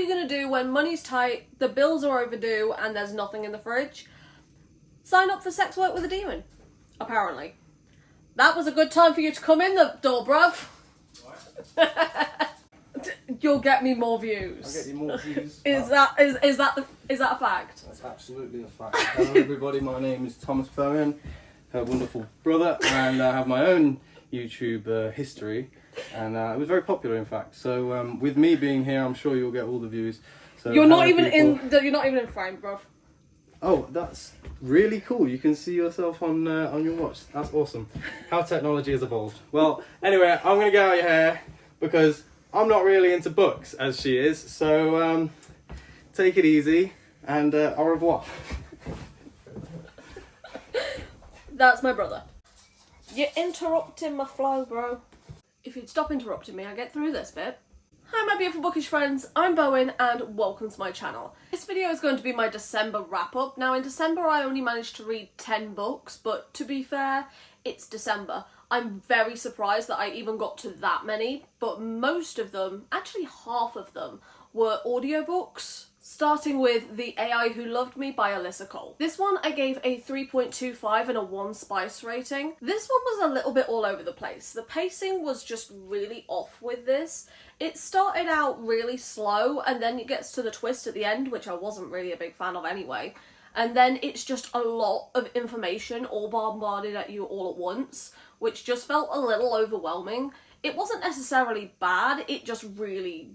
you going to do when money's tight, the bills are overdue, and there's nothing in the fridge? Sign up for sex work with a demon, apparently. That was a good time for you to come in the door, bruv. What? You'll get me more views. I'll get you more views. Is that a fact? That's absolutely a fact. Hello everybody, my name is Thomas Bowen, her wonderful brother, and I have my own YouTube history, and it was very popular in fact. So with me being here, I'm sure you'll get all the views. So you're not even in frame, bruv. Oh, that's really cool. You can see yourself on your watch. That's awesome. How technology has evolved. Well, anyway, I'm going to get out your hair because I'm not really into books as she is. So take it easy and au revoir. That's my brother. You're interrupting my flow, bro. If you'd stop interrupting me, I'd get through this bit. Hi my beautiful bookish friends, I'm Bowen and welcome to my channel. This video is going to be my December wrap up. Now in December I only managed to read 10 books, but to be fair, it's December. I'm very surprised that I even got to that many, but most of them, actually half of them, were audiobooks. Starting with The AI Who Loved Me by Alyssa Cole. This one I gave a 3.25 and a 1 spice rating. This one was a little bit all over the place. The pacing was just really off with this. It started out really slow and then it gets to the twist at the end, which I wasn't really a big fan of anyway. And then it's just a lot of information all bombarded at you all at once, which just felt a little overwhelming. It wasn't necessarily bad, it just really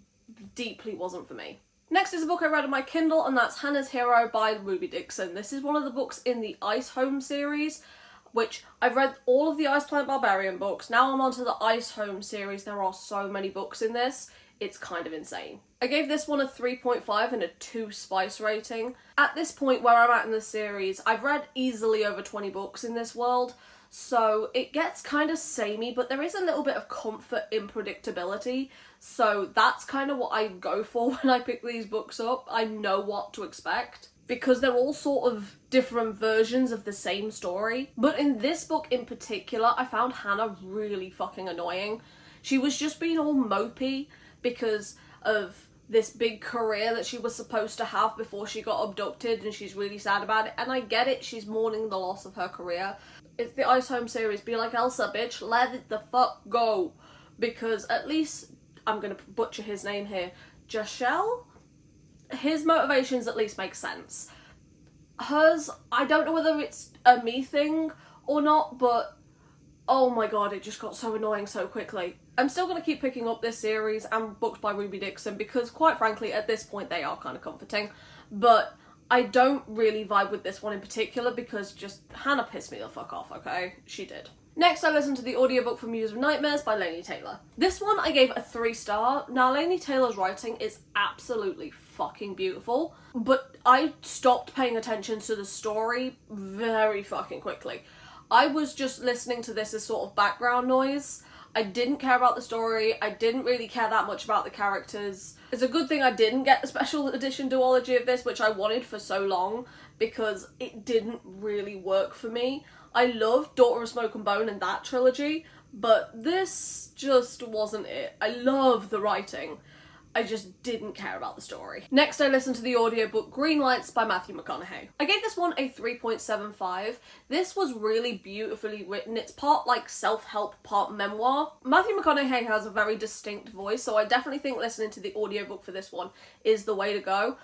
deeply wasn't for me. Next is a book I read on my Kindle, and that's Hannah's Hero by Ruby Dixon. This is one of the books in the Ice Home series, which I've read all of the Ice Plant Barbarian books. Now I'm onto the Ice Home series. There are so many books in this. It's kind of insane. I gave this one a 3.5 and a 2 spice rating. At this point where I'm at in the series, I've read easily over 20 books in this world, so it gets kind of samey, but there is a little bit of comfort in predictability. So that's kind of what I go for when I pick these books up. I know what to expect because they're all sort of different versions of the same story. But in this book in particular, I found Hannah really fucking annoying. She was just being all mopey because of this big career that she was supposed to have before she got abducted, and she's really sad about it. And I get it, she's mourning the loss of her career. It's the Ice Home series. Be like Elsa, bitch. Let it the fuck go. Because at least, I'm going to butcher his name here, Jashel? His motivations at least make sense. Hers, I don't know whether it's a me thing or not, but oh my god, it just got so annoying so quickly. I'm still going to keep picking up this series and books by Ruby Dixon because quite frankly at this point they are kind of comforting, but I don't really vibe with this one in particular because just Hannah pissed me the fuck off, okay? She did. Next, I listened to the audiobook for Muse of Nightmares by Laini Taylor. This one I gave a 3 star. Now, Laini Taylor's writing is absolutely fucking beautiful, but I stopped paying attention to the story very fucking quickly. I was just listening to this as sort of background noise. I didn't care about the story. I didn't really care that much about the characters. It's a good thing I didn't get the special edition duology of this, which I wanted for so long, because it didn't really work for me. I loved Daughter of Smoke and Bone and that trilogy, but this just wasn't it. I love the writing. I just didn't care about the story. Next, I listened to the audiobook Green Lights by Matthew McConaughey. I gave this one a 3.75. This was really beautifully written. It's part like self-help, part memoir. Matthew McConaughey has a very distinct voice, so I definitely think listening to the audiobook for this one is the way to go.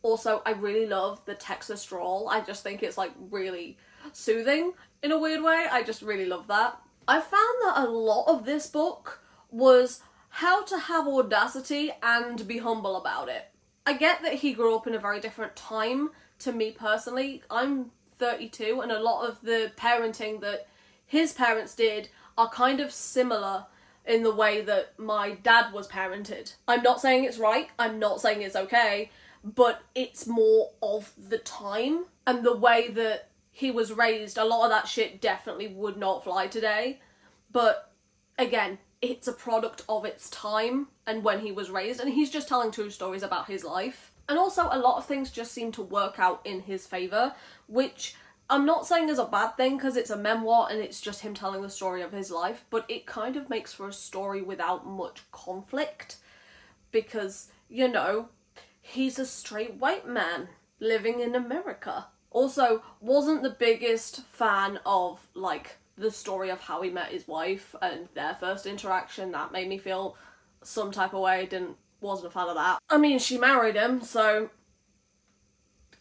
Also, I really love the Texas drawl. I just think it's like really soothing in a weird way. I just really love that. I found that a lot of this book was how to have audacity and be humble about it. I get that he grew up in a very different time to me personally. I'm 32 and a lot of the parenting that his parents did are kind of similar in the way that my dad was parented. I'm not saying it's right, I'm not saying it's okay, but it's more of the time and the way that he was raised. A lot of that shit definitely would not fly today, but again, it's a product of its time and when he was raised, and he's just telling true stories about his life. And also a lot of things just seem to work out in his favour, which I'm not saying is a bad thing because it's a memoir and it's just him telling the story of his life, but it kind of makes for a story without much conflict because, you know, he's a straight white man living in America. Also, wasn't the biggest fan of, like, the story of how he met his wife and their first interaction. That made me feel some type of way. Wasn't a fan of that. I mean, she married him, so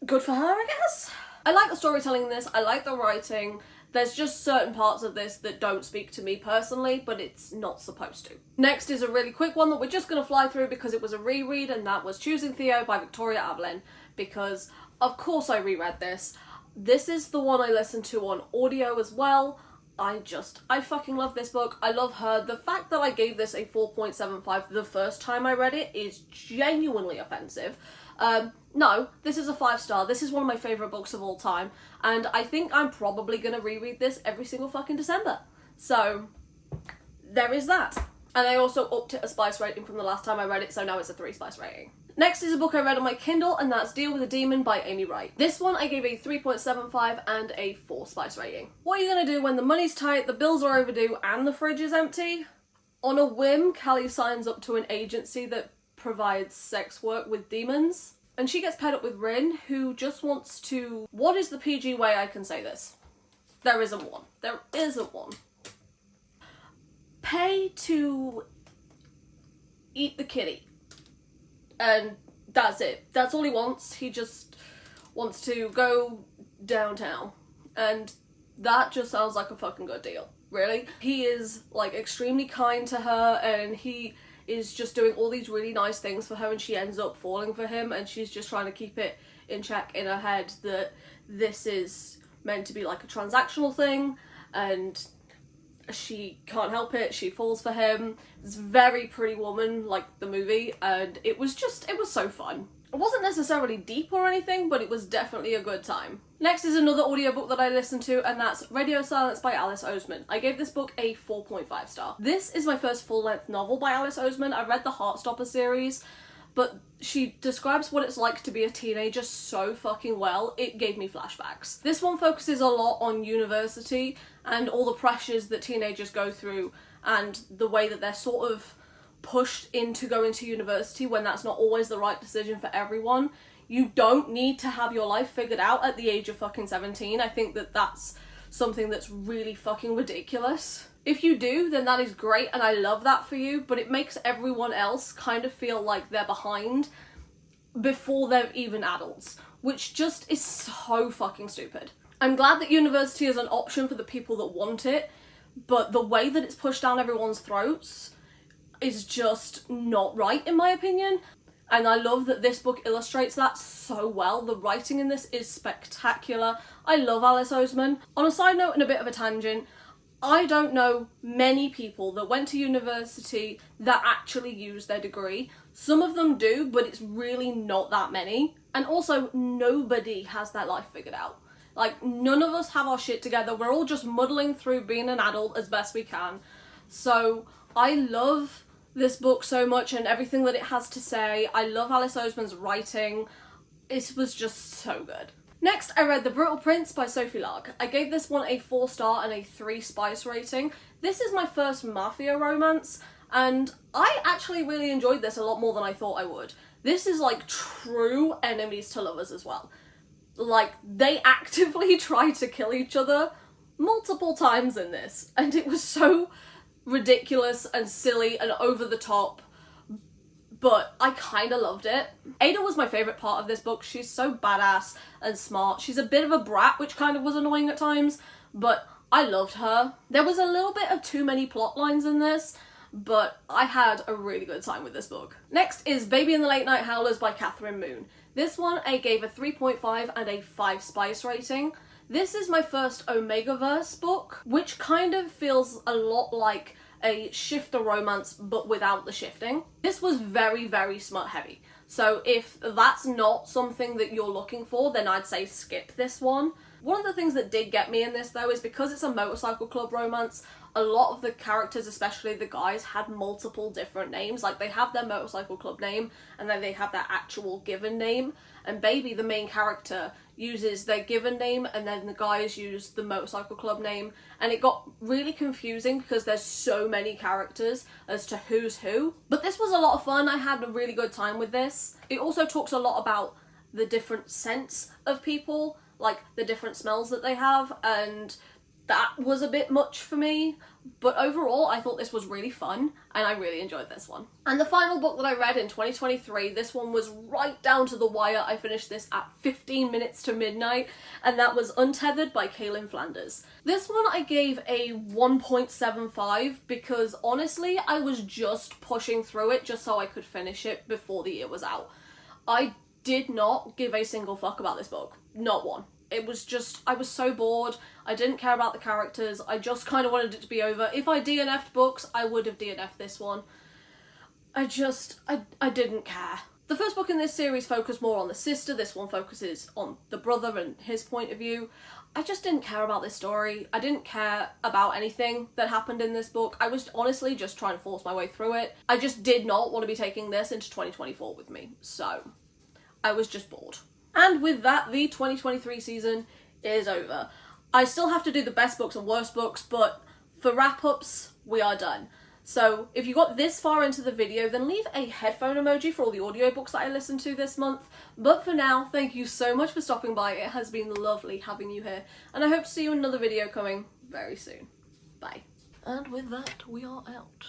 good for her, I guess. I like the storytelling in this. I like the writing. There's just certain parts of this that don't speak to me personally, but it's not supposed to. Next is a really quick one that we're just going to fly through because it was a reread, and that was Choosing Theo by Victoria Avelin, because of course I reread this. This is the one I listened to on audio as well. I fucking love this book. I love her. The fact that I gave this a 4.75 the first time I read it is genuinely offensive. No, this is a 5-star. This is one of my favourite books of all time, and I think I'm probably going to reread this every single fucking December. So, there is that. And I also upped it a spice rating from the last time I read it, so now it's a 3 spice rating. Next is a book I read on my Kindle, and that's Deal with a Demon by Amy Wright. This one I gave a 3.75 and a 4 spice rating. What are you going to do when the money's tight, the bills are overdue, and the fridge is empty? On a whim, Callie signs up to an agency that provides sex work with demons, and she gets paired up with Rin, who just wants to... What is the PG way I can say this? There isn't one. There isn't one. Pay to eat the kitty. And that's it. That's all he wants. He just wants to go downtown. And that just sounds like a fucking good deal. Really. He is, like, extremely kind to her, and he is just doing all these really nice things for her, and she ends up falling for him, and she's just trying to keep it in check in her head that this is meant to be like a transactional thing, and she can't help it, she falls for him. It's very Pretty Woman, like the movie, and it was so fun. It wasn't necessarily deep or anything, but it was definitely a good time. Next is another audiobook that I listened to, and that's Radio Silence by Alice Oseman. I gave this book a 4.5 star. This is my first full-length novel by Alice Oseman. I read the Heartstopper series, but she describes what it's like to be a teenager so fucking well, it gave me flashbacks. This one focuses a lot on university and all the pressures that teenagers go through, and the way that they're sort of pushed into going to university when that's not always the right decision for everyone. You don't need to have your life figured out at the age of fucking 17. I think that that's something that's really fucking ridiculous. If you do, then that is great, and I love that for you, but it makes everyone else kind of feel like they're behind before they're even adults, which just is so fucking stupid. I'm glad that university is an option for the people that want it, but the way that it's pushed down everyone's throats is just not right, in my opinion. And I love that this book illustrates that so well. The writing in this is spectacular. I love Alice Oseman. On a side note and a bit of a tangent, I don't know many people that went to university that actually used their degree. Some of them do, but it's really not that many. And also, nobody has their life figured out. Like, none of us have our shit together. We're all just muddling through being an adult as best we can. So, I love this book so much and everything that it has to say. I love Alice Oseman's writing. It was just so good. Next, I read The Brutal Prince by Sophie Lark. I gave this one a 4-star and a 3 spice rating. This is my first mafia romance, and I actually really enjoyed this a lot more than I thought I would. This is like true enemies to lovers as well. Like, they actively try to kill each other multiple times in this, and it was so ridiculous and silly and over the top, but I kind of loved it. Ada was my favourite part of this book. She's so badass and smart. She's a bit of a brat, which kind of was annoying at times, but I loved her. There was a little bit of too many plot lines in this, but I had a really good time with this book. Next is Baby and the Late Night Howlers by Catherine Moon. This one I gave a 3.5 and a 5 spice rating. This is my first Omegaverse book, which kind of feels a lot like a shifter romance, but without the shifting. This was very, very smut heavy. So if that's not something that you're looking for, then I'd say skip this one. One of the things that did get me in this, though, is because it's a motorcycle club romance, a lot of the characters, especially the guys, had multiple different names. Like, they have their motorcycle club name, and then they have their actual given name. And Baby, the main character, uses their given name, and then the guys use the motorcycle club name. And it got really confusing because there's so many characters as to who's who. But this was a lot of fun. I had a really good time with this. It also talks a lot about the different scents of people, like the different smells that they have, and that was a bit much for me. But overall, I thought this was really fun, and I really enjoyed this one. And the final book that I read in 2023, this one was right down to the wire. I finished this at 15 minutes to midnight, and that was Untethered by Kaylin Flanders. This one I gave a 1.75 because honestly, I was just pushing through it just so I could finish it before the year was out. I did not give a single fuck about this book. Not one. It was just, I was so bored. I didn't care about the characters. I just kind of wanted it to be over. If I DNF'd books, I would have DNF'd this one. I didn't care. The first book in this series focused more on the sister. This one focuses on the brother and his point of view. I just didn't care about this story. I didn't care about anything that happened in this book. I was honestly just trying to force my way through it. I just did not want to be taking this into 2024 with me. So I was just bored. And with that, the 2023 season is over. I still have to do the best books and worst books, but for wrap-ups, we are done. So if you got this far into the video, then leave a headphone emoji for all the audiobooks that I listened to this month. But for now, thank you so much for stopping by. It has been lovely having you here, and I hope to see you in another video coming very soon. Bye. And with that, we are out.